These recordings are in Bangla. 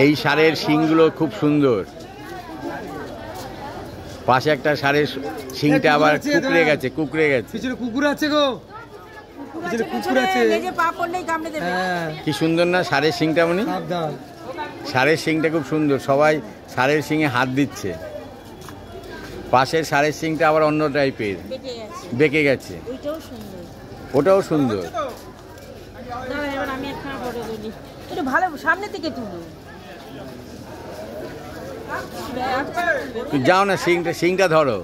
এই ষাঁড়ের শিংগুলো খুব সুন্দর। পাশে একটা ষাঁড়ের শিংটা আবার কুকড়ে গেছে, কুকড়ে গেছে। কুকুর আছে গো, কুকুর আছে, কি সুন্দর না ষাঁড়ের শিংটা মনি? ষাঁড়ের শিংটা খুব সুন্দর, সবাই ষাঁড়ের শিঙে হাত দিচ্ছে। পাশের ষাঁড়ের শিংটা আবার অন্য টাইপের, বেঁকে গেছে, ওটাও সুন্দর। যাও না, শিংটা ধরো।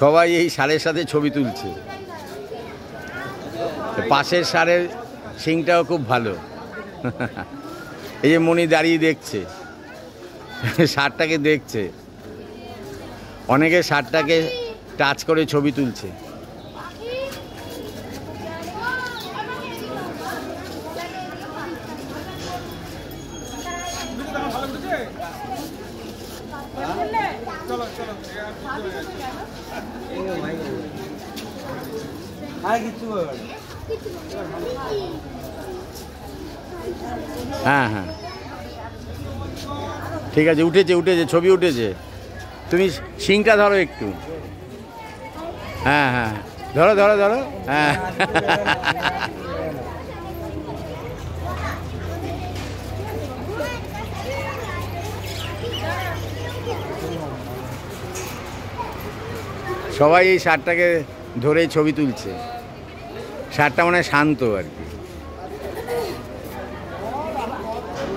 সবাই এই ষাঁড়ের সাথে ছবি তুলছে। পাশের ষাঁড়ের শিংটাও খুব ভালো। এই যে মনি দাঁড়িয়ে দেখছে, ষাঁড়টাকে দেখছে। অনেকে ষাঁড়টাকে টাচ করে ছবি তুলছে। হ্যাঁ হ্যাঁ, ঠিক আছে, উঠেছে উঠেছে, ছবি উঠেছে। তুমি শিংটা ধরো একটু। হ্যাঁ হ্যাঁ, ধরো ধরো ধরো। হ্যাঁ, সবাই এই ষাঁড়টাকে ধরেই ছবি তুলছে। ষাঁড়টা মানে শান্ত আর কি।